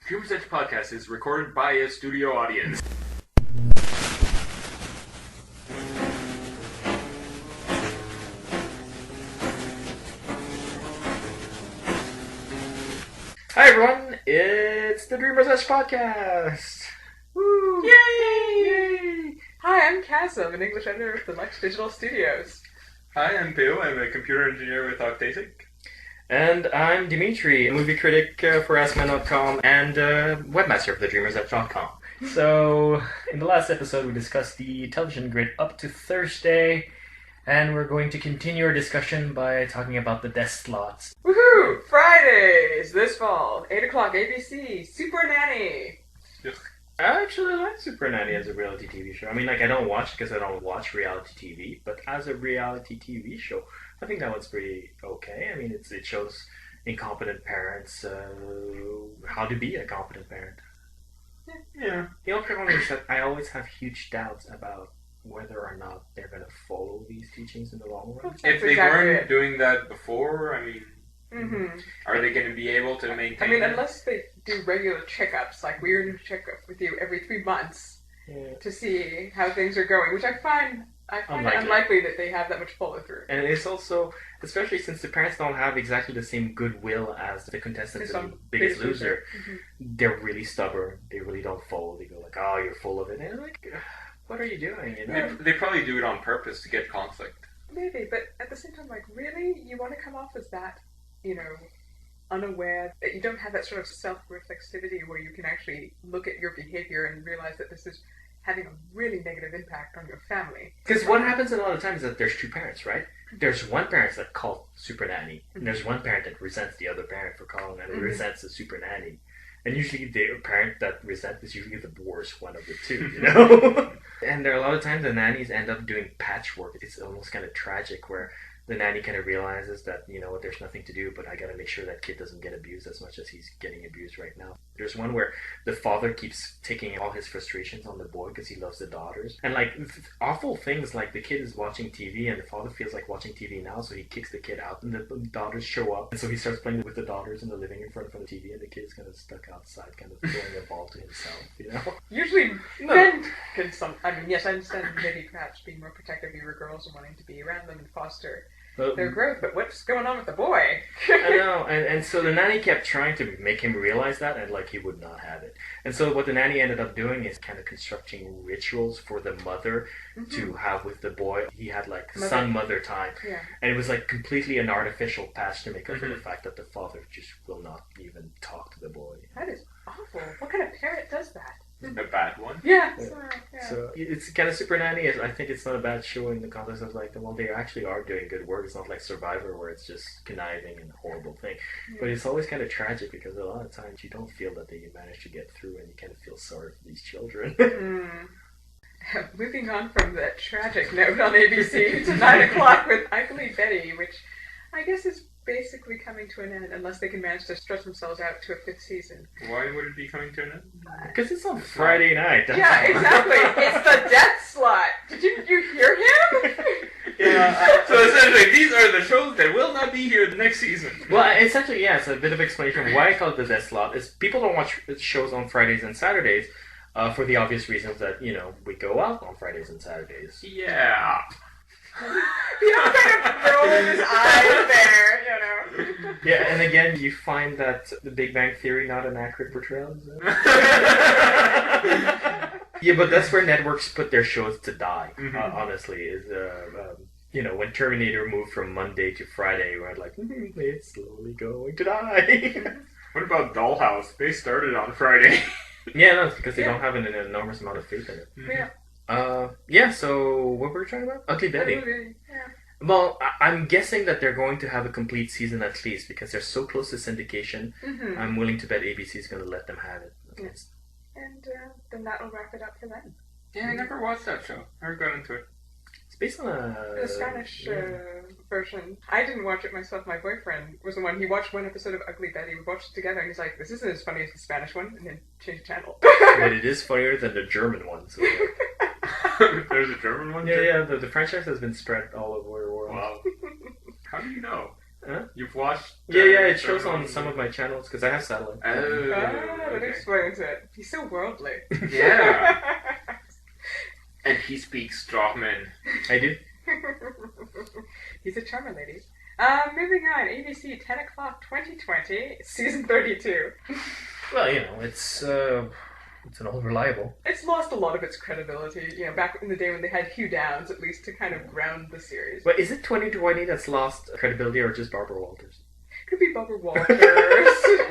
Dreamer's Edge Podcast is recorded by a studio audience. Hi everyone, it's the Dreamer's Edge Podcast! Woo! Yay! Hi, I'm Cass. I'm an English editor with the Lex Digital Studios. Hi, I'm Bill. I'm a computer engineer with Octasic. And I'm Dimitri, a movie critic for AskMen.com and webmaster of thedreamersedge.com. So, in the last episode we discussed the television grid up to Thursday, and we're going to continue our discussion by talking about the desk slots. Woohoo! Fridays this fall, 8 o'clock ABC, Super Nanny. I actually like Super Nanny as a reality TV show. I mean, I don't watch it because I don't watch reality TV, but as a reality TV show, I think that one's pretty okay. I mean, it shows incompetent parents how to be a competent parent. Yeah. The only problem is that I always have huge doubts about whether or not they're going to follow these teachings in the long run. If they weren't doing that before, I mean, Mm-hmm. are they going to be able to maintain I mean, that? unless they do regular checkups, like we're going to check up with you every 3 months to see how things are going, which I find unlikely that they have that much follow through. And it's also, especially since the parents don't have exactly the same goodwill as the contestants in Biggest Loser, they're really stubborn. They really don't follow. They go like, "Oh, you're full of it," and you're like, "What are you doing?" You know? They probably do it on purpose to get conflict. Maybe, but at the same time, like, really, you want to come off as that, unaware, that you don't have that sort of self-reflexivity where you can actually look at your behavior and realize that this is having a really negative impact on your family. Because what happens a lot of times is that there's two parents, right? There's one parent that calls Super Nanny, and there's one parent that resents the other parent for calling and resents the Super Nanny. And usually the parent that resents is usually the worst one of the two, you know? And there are a lot of times the nannies end up doing patchwork. It's almost kind of tragic where the nanny kind of realizes that, you know what, there's nothing to do, but I gotta make sure that kid doesn't get abused as much as he's getting abused right now. There's one where the father keeps taking all his frustrations on the boy because he loves the daughters. And awful things like the kid is watching TV and the father feels like watching TV now, so he kicks the kid out and the daughters show up. And so he starts playing with the daughters in the living room in front of the TV and the kid's kind of stuck outside, kind of throwing a ball to himself, you know? Usually men can yes, I understand maybe perhaps being more protective of your girls and wanting to be around them and foster their growth, but what's going on with the boy? I know, and so the nanny kept trying to make him realize that, and he would not have it. And so what the nanny ended up doing is kind of constructing rituals for the mother to have with the boy. He had son-mother time, and it was completely an artificial patch to make up for the fact that the father just will not even talk to the boy. That is awful. What kind of parent does that? A bad one. Yeah. So it's kind of Super Nanny. I think it's not a bad show in the context of they actually are doing good work. It's not like Survivor where it's just conniving and a horrible thing. But it's always kind of tragic because a lot of times you don't feel that they manage to get through and you kind of feel sorry for these children. Moving on from that tragic note on ABC to 9 o'clock with Ugly Betty, which I guess is basically coming to an end unless they can manage to stretch themselves out to a 5th season. Why would it be coming to an end? Because it's on Friday night. Yeah, exactly. It's the death slot. Did you hear him? Yeah. So essentially, these are the shows that will not be here the next season. Well, essentially, yeah, it's a bit of explanation why I call it the death slot. Is people don't watch shows on Fridays and Saturdays for the obvious reasons that, we go out on Fridays and Saturdays. Yeah. You know, kind of rolling his eyes there, Yeah, and again, you find that The Big Bang Theory not an accurate portrayal, is it? Yeah, but that's where networks put their shows to die, honestly, is, when Terminator moved from Monday to Friday, we're like, it's slowly going to die. What about Dollhouse? They started on Friday. Yeah, no, it's because they don't have an enormous amount of faith in it. Yeah. So what were we talking about? Ugly Betty. Yeah. Well, I'm guessing that they're going to have a complete season at least because they're so close to syndication. I'm willing to bet ABC is going to let them have it. Yes. And then that will wrap it up for them. Yeah, I never watched that show. Never got into it. It's based on the Spanish version. I didn't watch it myself. My boyfriend was the one. He watched one episode of Ugly Betty. We watched it together, and he's like, "This isn't as funny as the Spanish one," and then changed the channel. But it is funnier than the German one. So. There's a German one? Yeah, the franchise has been spread all over the world. Wow. How do you know? Huh? You've watched? Yeah, it shows on some of my channels because I have satellite. Oh, That okay. explains it. He's so worldly. Yeah. And he speaks Strahman. I do. He's a charmer, ladies. Moving on, ABC 10 o'clock 2020, season 32. Well, it's an old reliable. It's lost a lot of its credibility, back in the day when they had Hugh Downs, at least, to kind of ground the series. But is it 2020 that's lost credibility or just Barbara Walters? Could be Barbara Walters.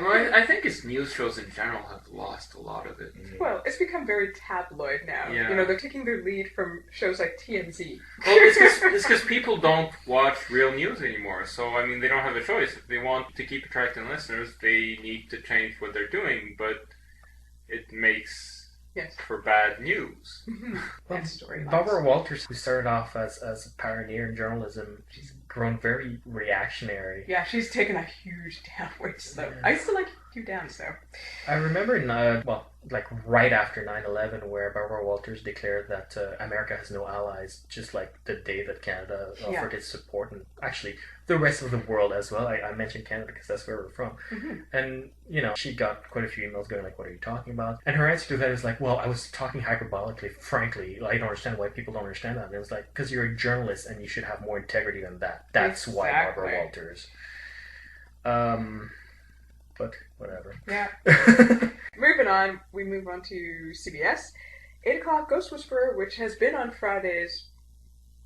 Well, I think its news shows in general have lost a lot of it. Well, it's become very tabloid now. Yeah. They're taking their lead from shows like TMZ. Well, it's because people don't watch real news anymore. So, I mean, they don't have a choice. If they want to keep attracting listeners, they need to change what they're doing. But it makes for bad news. Well, And storylines. Barbara Walters, who started off as a pioneer in journalism, she's grown very reactionary. Yeah, she's taken a huge downward slope. Yeah. I still like Hugh Downs, though. I remember, right after 9/11, where Barbara Walters declared that America has no allies, just like the day that Canada offered its support, and actually the rest of the world as well. I mentioned Canada because that's where we're from. Mm-hmm. And, she got quite a few emails going like, what are you talking about? And her answer to that is like, well, I was talking hyperbolically, frankly. I don't understand why people don't understand that. And it's like, because you're a journalist and you should have more integrity than that. That's why Barbara Walters. But whatever. Yeah. Moving on, we move on to CBS. 8 o'clock Ghost Whisperer, which has been on Fridays.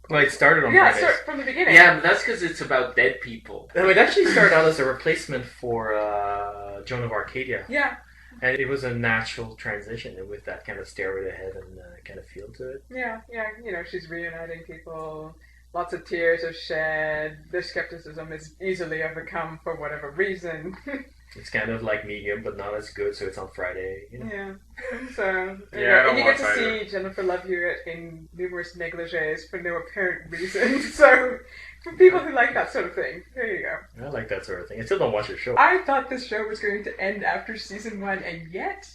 Well, it started on Yeah, Fridays. from the beginning. Yeah, but that's because it's about dead people. No, it actually started out as a replacement for Joan of Arcadia. Yeah. And it was a natural transition with that kind of stairway to heaven kind of feel to it. Yeah. She's reuniting people. Lots of tears are shed. Their skepticism is easily overcome for whatever reason. It's kind of like Medium, but not as good, so it's on Friday. Yeah. So, Yeah, and you get to see Jennifer Love Hewitt in numerous negligees for no apparent reason. So, for people who like that sort of thing, there you go. I like that sort of thing. I still don't watch your show. I thought this show was going to end after season 1, and yet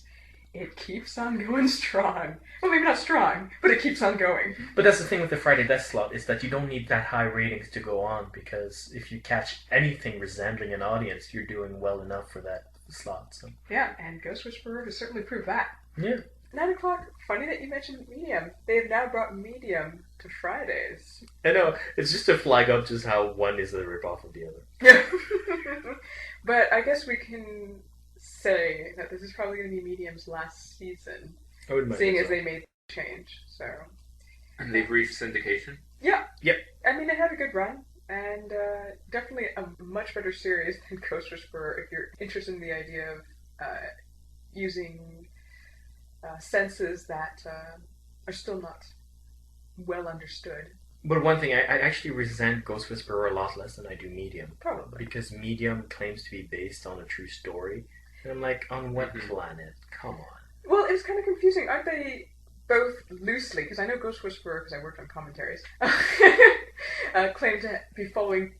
it keeps on going strong. Well, maybe not strong, but it keeps on going. But that's the thing with the Friday Death slot, is that you don't need that high ratings to go on, because if you catch anything resembling an audience, you're doing well enough for that slot. So. Yeah, and Ghost Whisperer has certainly proved that. Yeah. 9 o'clock, funny that you mentioned Medium. They have now brought Medium to Fridays. I know, it's just to flag up just how one is a ripoff of the other. Yeah. But I guess we can say that this is probably going to be Medium's last season, I wouldn't mind seeing it, as so. they made the change. So, And they've reached syndication. yeah. Yep. I mean, it had a good run, and definitely a much better series than Ghost Whisperer if you're interested in the idea of using senses that are still not well understood. But one thing, I actually resent Ghost Whisperer a lot less than I do Medium. Probably. Because Medium claims to be based on a true story. And I'm like, on what planet? Come on. Well, it's kind of confusing. Aren't they both loosely, because I know Ghost Whisperer, because I worked on commentaries, claim to be following,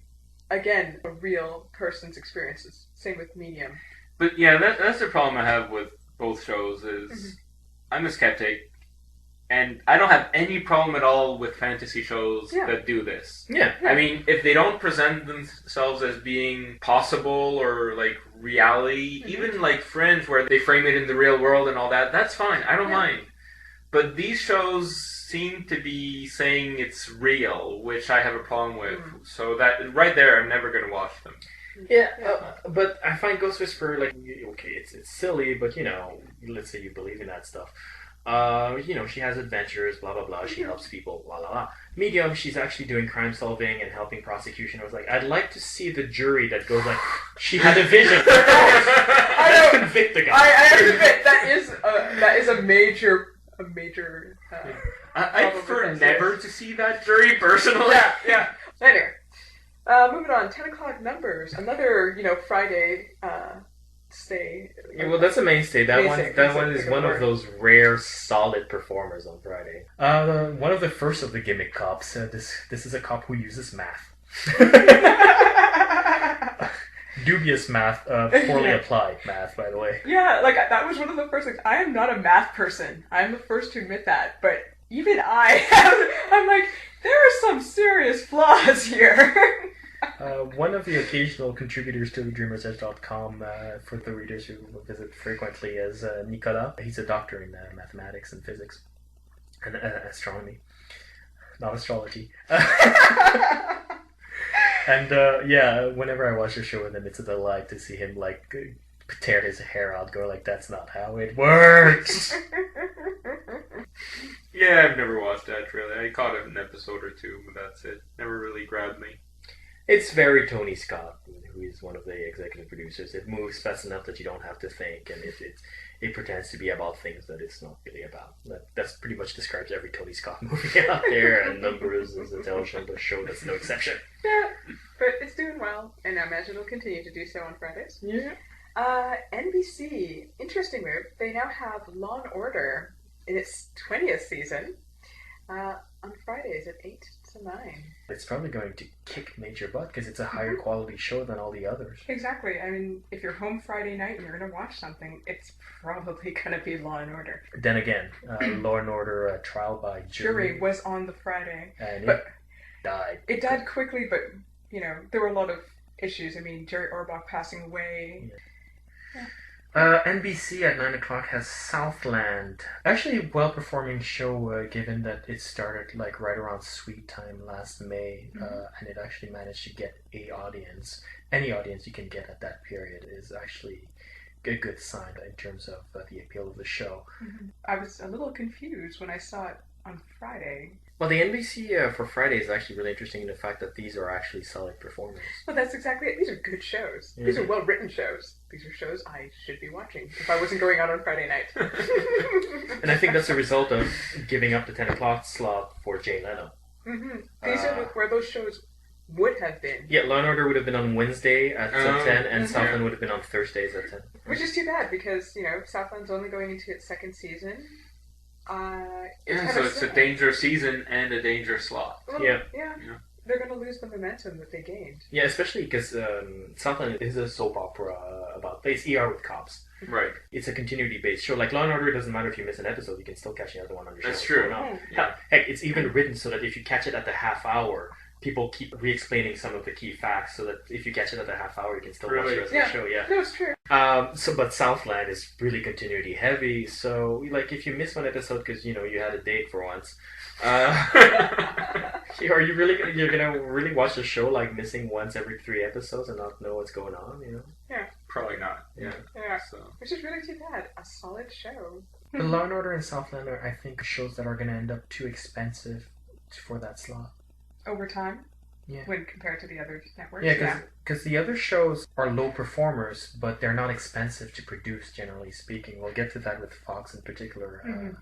again, a real person's experiences. Same with Medium. But yeah, that's the problem I have with both shows is I'm a skeptic, and I don't have any problem at all with fantasy shows that do this. Yeah. I mean, if they don't present themselves as being possible or like reality, even like Fringe where they frame it in the real world and all that, that's fine. I don't mind. But these shows seem to be saying it's real, which I have a problem with. So that right there, I'm never going to watch them. Yeah, but I find Ghost Whisperer, like, okay, it's silly, but, let's say you believe in that stuff. She has adventures, blah, blah, blah. She helps people, blah, blah, blah. Medium, she's actually doing crime solving and helping prosecution. I was like, I'd like to see the jury that goes like, she had a vision. I don't convict the guy. I have to admit, that is a major. I prefer never to see that jury personally. Yeah. Anyway, moving on. 10 o'clock numbers. Another, Friday stay. Yeah, well, that's a mainstay. That one is one of those rare, solid performers on Friday. One of the first of the gimmick cops. This is a cop who uses math. Dubious math, poorly applied math, by the way. Yeah, like, that was one of the first things. I am not a math person. I'm the first to admit that. But even I'm like, there are some serious flaws here. One of the occasional contributors to dreamersedge.com for the readers who visit frequently is Nicolas. He's a doctor in mathematics and physics and astronomy, not astrology. And yeah, whenever I watch the show with him, it's a delight to see him like tear his hair out, go like, "That's not how it works." Yeah, I've never watched that really. I caught an episode or two, but that's it. Never really grabbed me. It's very Tony Scott, who is one of the executive producers. It moves fast enough that you don't have to think, and it pretends to be about things that it's not really about. That's pretty much describes every Tony Scott movie out there, and Numbers is a television show that's no exception. Yeah, but it's doing well, and I imagine it'll continue to do so on Fridays. Yeah. NBC, interesting move. They now have Law and Order in its 20th season on Fridays at 8 to 9. It's probably going to kick major butt because it's a higher quality show than all the others. Exactly. I mean, if you're home Friday night and you're going to watch something, it's probably going to be Law and Order. Then again, Law and Order Trial by Jury was on the Friday. And but it died. It died quickly, but, you know, there were a lot of issues. I mean, Jerry Orbach passing away. Yeah. NBC at 9 o'clock has Southland. Actually a well-performing show given that it started like right around Sweet Time last May, and it actually managed to get a audience. Any audience you can get at that period is actually a good sign in terms of the appeal of the show. I was a little confused when I saw it on Friday. Well, the NBC for Friday is actually really interesting in the fact that these are actually solid performers. Well, that's exactly it. These are good shows. These are well-written shows. These are shows I should be watching if I wasn't going out on Friday night. And I think that's a result of giving up the 10 o'clock slot for Jay Leno. These are where those shows would have been. Yeah, Law & Order would have been on Wednesday at 10, and Southland would have been on Thursdays at 10. Which is too bad, because, you know, Southland's only going into its second season. So it's a dangerous season and a dangerous slot. Well, yeah. They're going to lose the momentum that they gained. Yeah, especially because Southland is a soap opera about it's ER with cops. Right. It's a continuity-based show. Like Law and Order, it doesn't matter if you miss an episode; you can still catch the other one on your show. That's true. Yeah. Heck, it's even written so that if you catch it at the half hour, people keep re-explaining some of the key facts, so that if you catch it at the half hour, you can still watch the rest of the show. Yeah, no, it's true. But Southland is really continuity heavy. So, like, if you miss one episode because you had a date for once, are you you're gonna really watch the show like missing once every 3 episodes and not know what's going on? Yeah, probably not. Yeah. So. Which is really too bad. A solid show. The Law and Order and Southland are, I think, shows that are gonna end up too expensive for that slot. Over time? Yeah. When compared to the other networks? Yeah, because the other shows are low performers, but they're not expensive to produce, generally speaking. We'll get to that with Fox in particular.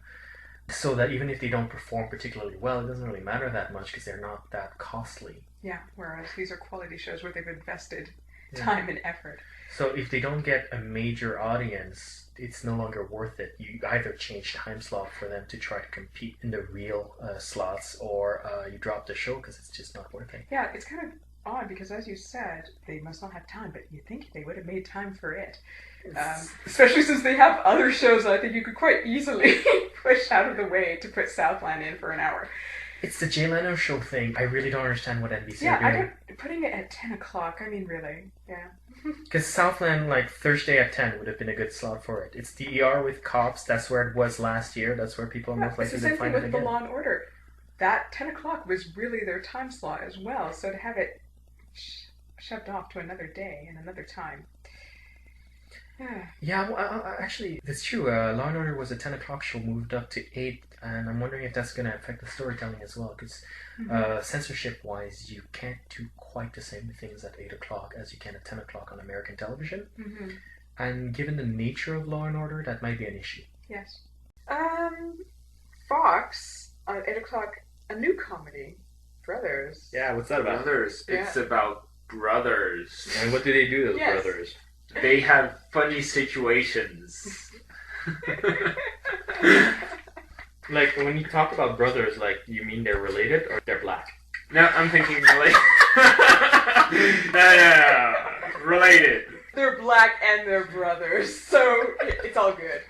So that even if they don't perform particularly well, it doesn't really matter that much because they're not that costly. Yeah, whereas these are quality shows where they've invested time and effort. So if they don't get a major audience, it's no longer worth it. You either change time slot for them to try to compete in the real slots, or you drop the show because it's just not worth it. Yeah, it's kind of odd because, as you said, they must not have time, but you'd think they would have made time for it. Especially since they have other shows that I think you could quite easily push out of the way to put Southland in for an hour. It's the Jay Leno show thing. I really don't understand what NBC are doing. Putting it at 10 o'clock, I mean, really, yeah. Because Southland, like, Thursday at 10 would have been a good slot for it. It's the ER with cops. That's where it was last year. That's where people are most likely to find it again. It's the same thing with the Law and Order. That 10 o'clock was really their time slot as well. So to have it shoved off to another day and another time. Yeah, well, actually, it's true. Law and Order was a 10 o'clock show, moved up to 8, and I'm wondering if that's going to affect the storytelling as well, because censorship-wise, you can't do quite the same things at 8 o'clock as you can at 10 o'clock on American television. And given the nature of Law and Order, that might be an issue. Yes. Fox, at 8 o'clock, a new comedy, Brothers. Yeah, what's that about? Brothers. It's about brothers. And what do they do, those brothers? They have funny situations. Like, when you talk about brothers, like, you mean they're related or they're black? No, I'm thinking related. No. Related. They're black and they're brothers, so it's all good.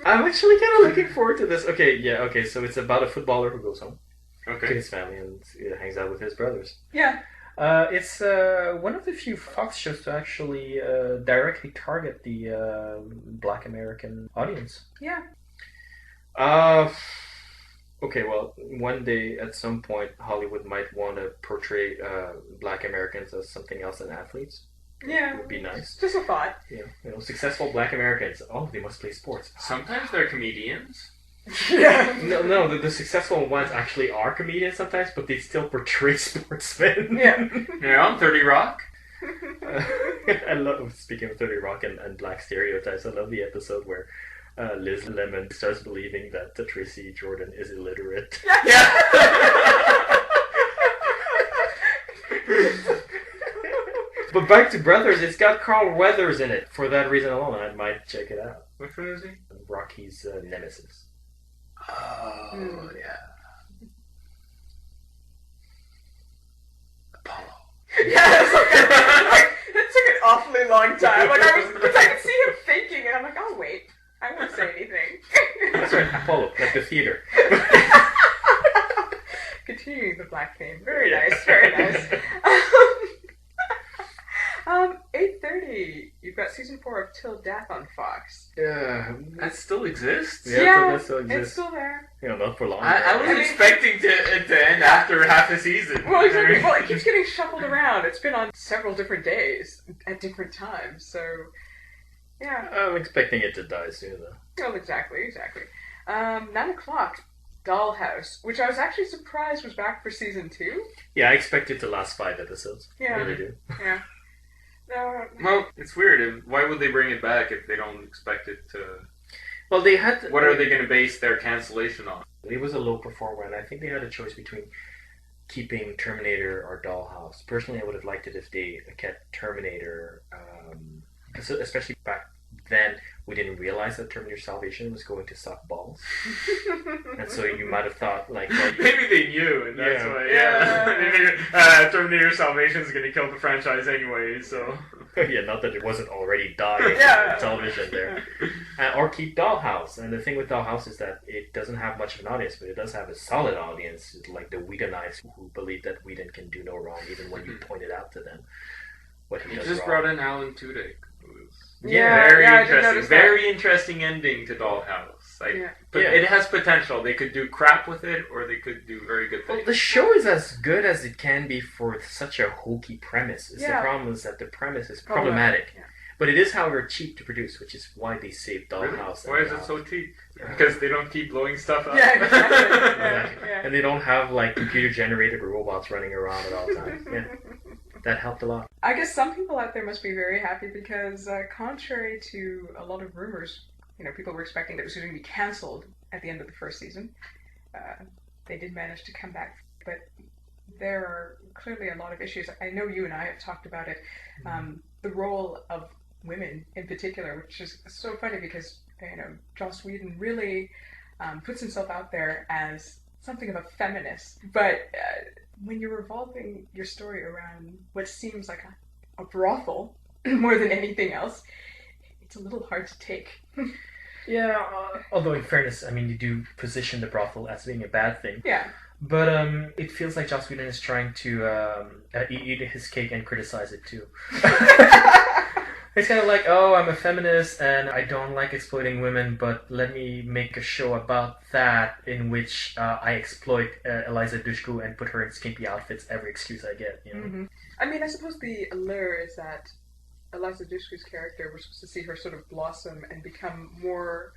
I'm actually kind of looking forward to this. Okay, so it's about a footballer who goes home to his family and hangs out with his brothers. Yeah. It's one of the few Fox shows to actually directly target the Black American audience. Yeah. Okay, well, one day at some point, Hollywood might want to portray Black Americans as something else than athletes. Yeah. It would be nice. Just a thought. Successful Black Americans. Oh, they must play sports. Sometimes they're comedians. Yeah. No, the successful ones actually are comedians sometimes, but they still portray sportsmen. Yeah. On 30 Rock. I love, speaking of 30 Rock and black stereotypes, I love the episode where Liz Lemon starts believing that Tracy Jordan is illiterate. Yeah. But back to Brothers, it's got Carl Weathers in it. For that reason alone, I might check it out. Which one is he? Rocky's nemesis. Oh, yeah. Apollo. Yeah, it took an awfully long time. Like I could see him thinking, and I'm like, oh wait, I won't say anything. That's right, Apollo, like the theater. Continuing the black theme, very nice, very nice. 8:30. You've got season 4 of Till Death on Fox. Yeah, That still exists? Yeah, that still exists. it's still there. Not for long. I was expecting it to end after half a season. Well, exactly. Well, it keeps getting shuffled around. It's been on several different days at different times. So, yeah. I'm expecting it to die soon, though. Well, exactly. 9 o'clock. Dollhouse, which I was actually surprised was back for season 2. Yeah, I expect it to last 5 episodes. Yeah. I really do. Yeah. No. Well, it's weird. Why would they bring it back if they don't expect it to... Well, they had... What are they going to base their cancellation on? It was a low performer, and I think they had a choice between keeping Terminator or Dollhouse. Personally, I would have liked it if they kept Terminator, especially back then. We didn't realize that Terminator Salvation was going to suck balls. And so you might have thought, like... Maybe they knew, and that's why, Terminator Salvation is going to kill the franchise anyway, so... Yeah, not that it wasn't already dying on television there. Or keep Dollhouse. And the thing with Dollhouse is that it doesn't have much of an audience, but it does have a solid audience, like the Whedonites who believe that Whedon can do no wrong, even when you point it out to them. What he does just wrong. brought in Alan Tudyk. Very interesting. Very interesting ending to Dollhouse. But it has potential. They could do crap with it, or they could do very good things. Well, the show is as good as it can be for such a hokey premise. The problem is that the premise is problematic. Yeah. But it is, however, cheap to produce, which is why they saved Dollhouse. Really? Why is it so cheap? Because they don't keep blowing stuff up. Yeah, exactly. Exactly. And they don't have like computer-generated robots running around at all times. Yeah. That helped a lot. I guess some people out there must be very happy because, contrary to a lot of rumors, people were expecting that it was going to be cancelled at the end of the first season. They did manage to come back, but there are clearly a lot of issues. I know you and I have talked about it. The role of women in particular, which is so funny because Joss Whedon really puts himself out there as something of a feminist, but when you're revolving your story around what seems like a brothel more than anything else, it's a little hard to take. Yeah, although in fairness, I mean, you do position the brothel as being a bad thing. Yeah. But it feels like Joss Whedon is trying to eat his cake and criticize it too. It's kind of like, oh, I'm a feminist and I don't like exploiting women, but let me make a show about that in which I exploit Eliza Dushku and put her in skimpy outfits every excuse I get. Mm-hmm. I mean, I suppose the allure is that Eliza Dushku's character, we're supposed to see her sort of blossom and become more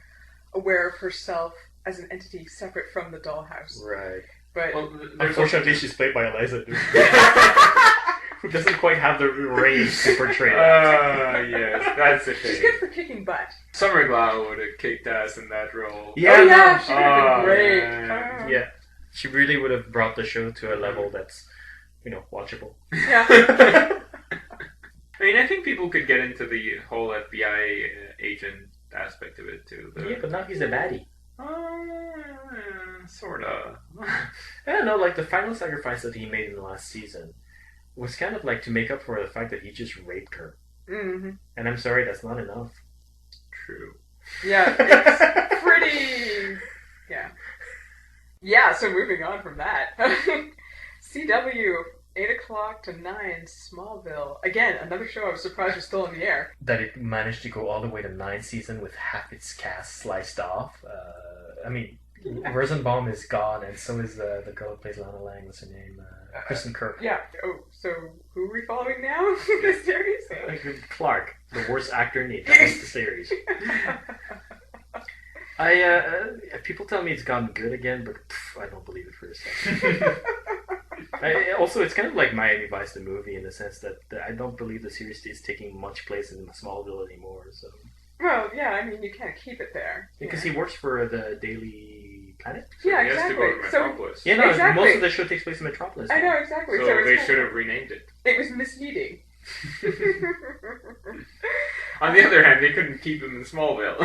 aware of herself as an entity separate from the dollhouse. Right. But unfortunately, she's played by Eliza Dushku. Who doesn't quite have the range to portray that. Yes, that's a shame. She's good for kicking butt. Summer Glau would have kicked ass in that role. Yeah, she would have been great. Yeah, she really would have brought the show to a level that's, watchable. Yeah. I mean, I think people could get into the whole FBI agent aspect of it too. Yeah, but now he's a baddie. Sorta. I don't know, like the final sacrifice that he made in the last season was kind of like to make up for the fact that he just raped her. Mm-hmm. And I'm sorry, that's not enough. True. Yeah, it's pretty... Yeah. Yeah, so moving on from that. CW 8 o'clock to 9, Smallville. Again, another show I was surprised was still in the air. That it managed to go all the way to 9 season with half its cast sliced off. Rosenbaum is gone, and so is the girl who plays Lana Lang. What's her name? Kristen Kirk. Yeah. Oh, so who are we following now in this series? Clark, the worst actor in the entire series. People tell me it's gotten good again, but I don't believe it for a second. Also, it's kind of like Miami Vice, the movie, in the sense that I don't believe the series is taking much place in Smallville anymore. So. Well, yeah, I mean, you can't keep it there. Because he works for the Daily Planet. So yeah, he has exactly. to go to Metropolis. Yeah, no, exactly. most of the show takes place in Metropolis. I know, exactly. So they should have renamed it. It was misleading. On the other hand, they couldn't keep him in Smallville.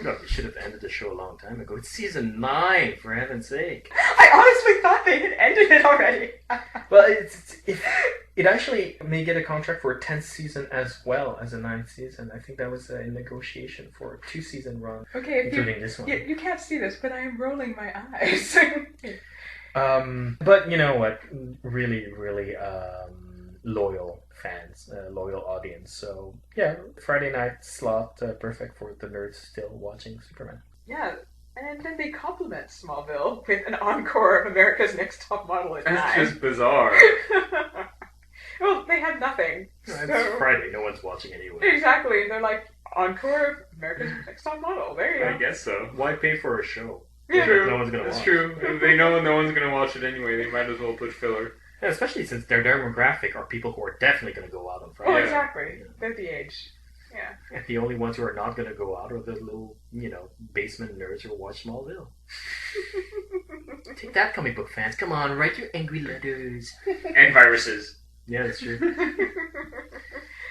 No, they should have ended the show a long time ago. It's season 9, for heaven's sake. I honestly thought they had ended it already. Well, it actually may get a contract for a 10th season as well as a 9th season. I think that was in negotiation for a 2-season run, Okay, including this one. You can't see this, but I am rolling my eyes. But you know what? Really, really loyal fans, loyal audience. So yeah, Friday night slot, perfect for the nerds still watching Superman. Yeah, and then they compliment Smallville with an encore of America's Next Top Model at 9. That's just bizarre. Well, they have nothing. It's Friday, no one's watching anyway. Exactly, and they're like, encore of America's Next Top Model. There you go. I guess so. Why pay for a show? Yeah. True. No one's gonna That's watch. true. If they know no one's gonna watch it anyway, they might as well put filler. Yeah, especially since their demographic are people who are definitely going to go out on Friday. Oh, Yeah. exactly. They're the age. Yeah. And the only ones who are not going to go out are the little, basement nerds who watch Smallville. Take that, comic book fans. Come on, write your angry letters. And viruses. Yeah, that's true.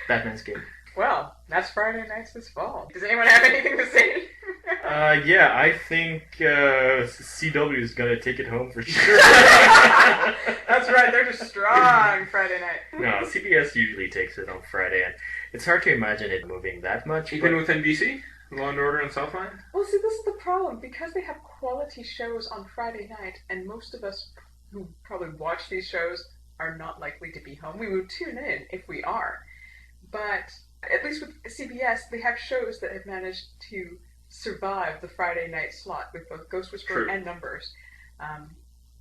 Batman's good. Well, that's Friday nights this fall. Does anyone have anything to say? Yeah, I think CW is going to take it home for sure. That's right, they're just strong Friday night. No, CBS usually takes it on Friday, and it's hard to imagine it moving that much. Even with NBC? Law and Order and Southland? Well, see, this is the problem. Because they have quality shows on Friday night, and most of us who probably watch these shows are not likely to be home. We would tune in if we are. But at least with CBS, they have shows that have managed to survive the Friday night slot with both Ghost Whisperer True. and Numbers.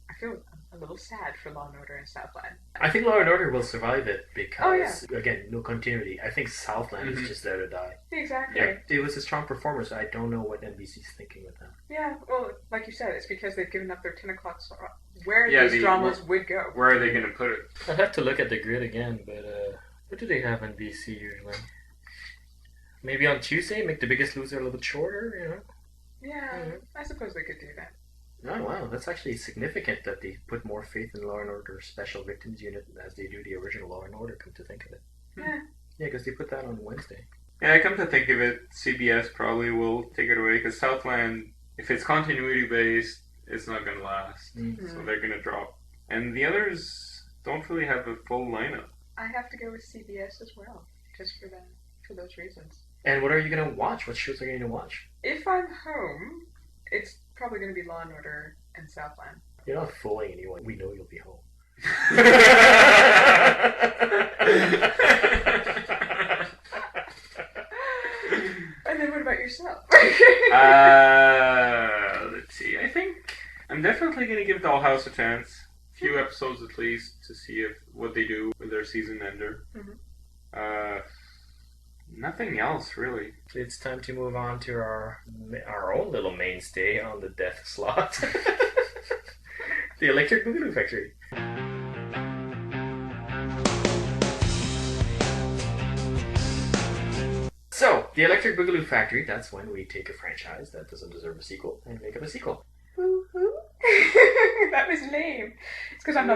I feel a little sad for Law and Order and Southland. I think Law and Order will survive it because, Oh, again, no continuity. I think Southland Mhm. is just there to die. Exactly. Yeah, it was a strong performance. I don't know what NBC's thinking with that. Yeah, well, like you said, it's because they've given up their 10 o'clock slot. Where Yeah, these dramas would go. Where are they gonna put it? I'd have to look at the grid again, but what do they have on BC usually? Maybe on Tuesday, make The Biggest Loser a little bit shorter, Yeah, Mhm. I suppose they could do that. Oh wow, that's actually significant that they put more faith in Law and Order Special Victims Unit as they do the original Law and Order, come to think of it. Yeah. Yeah, because they put that on Wednesday. Yeah, come to think of it, CBS probably will take it away because Southland, if it's continuity based, it's not gonna last. Mm. So they're gonna drop. And the others don't really have a full lineup. I have to go with CBS as well, just for those reasons. And what are you going to watch? What shows are you going to watch? If I'm home, it's probably going to be Law and Order and Southland. You're not fooling anyone. We know you'll be home. And then what about yourself? Let's see. I think I'm definitely gonna give Dollhouse a chance. A few episodes at least to see what they do with their season ender. Mhm. Nothing else really. It's time to move on to our own little mainstay on the death slot. The Electric Boogaloo Factory. So, the Electric Boogaloo Factory, that's when we take a franchise that doesn't deserve a sequel and make up a sequel. Woo-hoo. That was lame. It's because I'm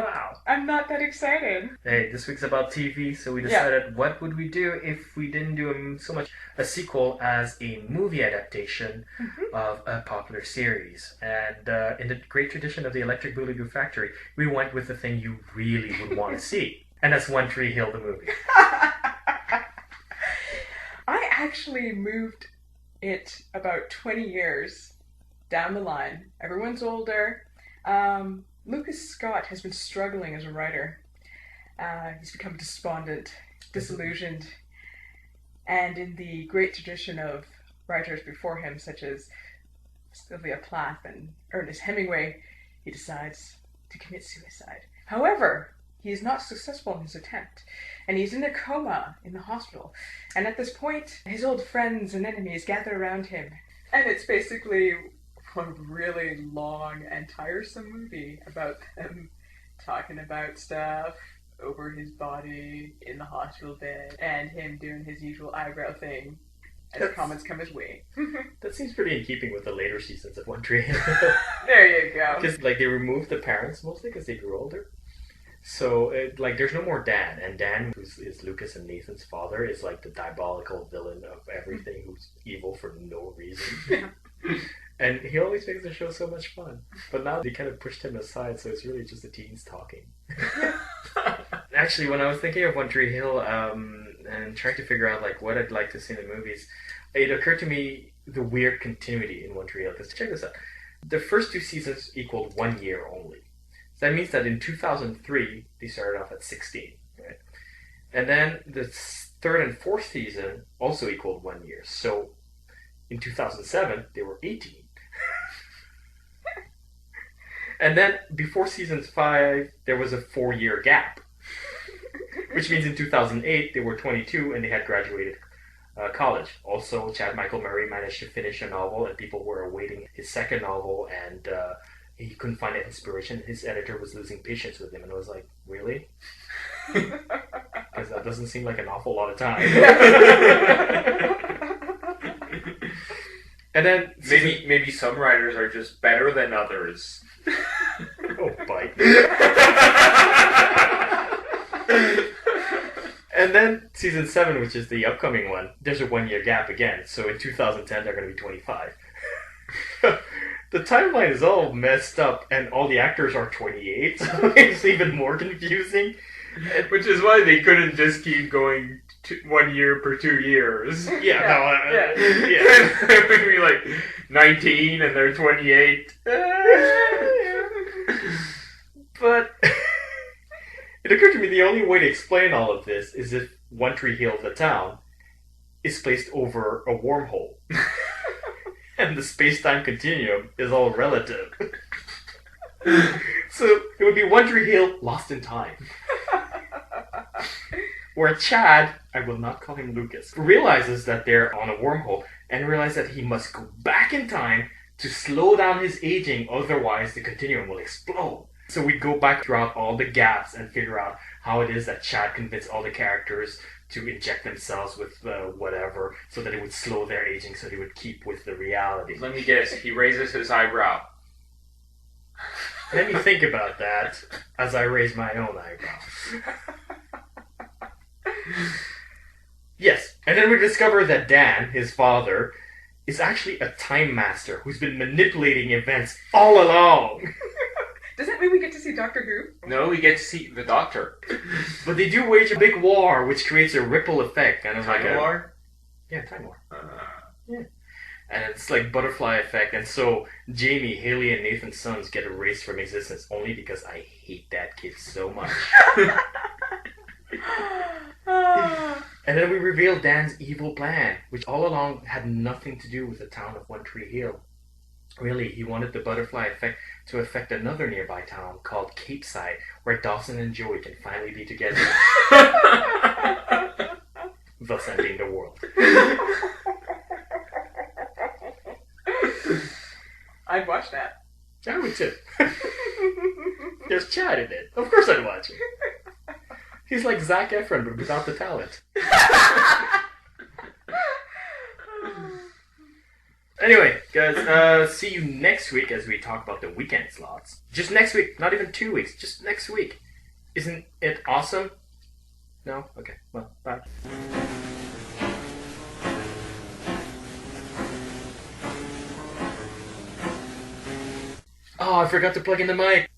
not that excited. Hey, this week's about TV, so we decided what would we do if we didn't do so much a sequel as a movie adaptation of a popular series. And in the great tradition of the Electric Boogaloo Factory, we went with the thing you really would want to see. And that's One Tree Hill, the movie. I actually moved it about 20 years down the line. Everyone's older. Lucas Scott has been struggling as a writer. He's become despondent, disillusioned, and in the great tradition of writers before him, such as Sylvia Plath and Ernest Hemingway, he decides to commit suicide. However, he is not successful in his attempt, and he's in a coma in the hospital. And at this point, his old friends and enemies gather around him. And it's basically one really long and tiresome movie about them talking about stuff over his body in the hospital bed, and him doing his usual eyebrow thing as comments come his way. That seems pretty in keeping with the later seasons of One Tree Hill. There you go. Because they removed the parents mostly because they grew older. So there's no more Dan, and Dan, who is Lucas and Nathan's father, is like the diabolical villain of everything, who's evil for no reason. And he always makes the show so much fun. But now they kind of pushed him aside, so it's really just the teens talking. Actually, when I was thinking of One Tree Hill and trying to figure out what I'd like to see in the movies, it occurred to me the weird continuity in One Tree Hill. Because check this out. The first 2 seasons equaled 1 year only. So that means that in 2003, they started off at 16. Right? And then the 3rd and 4th season also equaled 1 year. So in 2007, they were 18. And then before season 5, there was a 4-year gap. Which means in 2008, they were 22 and they had graduated college. Also, Chad Michael Murray managed to finish a novel and people were awaiting his second novel, and he couldn't find an inspiration. His editor was losing patience with him, and I was like, really? Because that doesn't seem like an awful lot of time. And then maybe some writers are just better than others. Oh, bite. And then season 7, which is the upcoming one, there's a 1-year gap again. So in 2010, they're going to be 25. The timeline is all messed up, and all the actors are 28, so it's even more confusing. Which is why they couldn't just keep going 1 year per 2 years. Yeah. It would be like 19 and they're 28. But it occurred to me the only way to explain all of this is if One Tree Hill, the town, is placed over a wormhole. And the space-time continuum is all relative. So it would be One Tree Hill lost in time. Where Chad, I will not call him Lucas, realizes that they're on a wormhole and realizes that he must go back in time to slow down his aging, otherwise the continuum will explode. So we go back throughout all the gaps and figure out how it is that Chad convinced all the characters to inject themselves with whatever so that it would slow their aging so they would keep with the reality. Let me guess, he raises his eyebrow. Let me think about that as I raise my own eyebrow. Yes, and then we discover that Dan, his father, is actually a time master who's been manipulating events all along. Does that mean we get to see Doctor Who? No, we get to see the Doctor. But they do wage a big war, which creates a ripple effect. Kind of Time like War? Yeah, Time War. Yeah. And it's like butterfly effect, and so Jamie, Haley, and Nathan's sons get erased from existence only because I hate that kid so much. And then we reveal Dan's evil plan, which all along had nothing to do with the town of One Tree Hill. Really, he wanted the butterfly effect to affect another nearby town called Cape Side, where Dawson and Joey can finally be together. Thus ending the world. I'd watch that. I would too. There's Chad in it. Of course I'd watch it. He's like Zac Efron, but without the talent. Anyway, guys, see you next week as we talk about the weekend slots. Just next week, not even 2 weeks, just next week. Isn't it awesome? No? Okay, well, bye. Oh, I forgot to plug in the mic.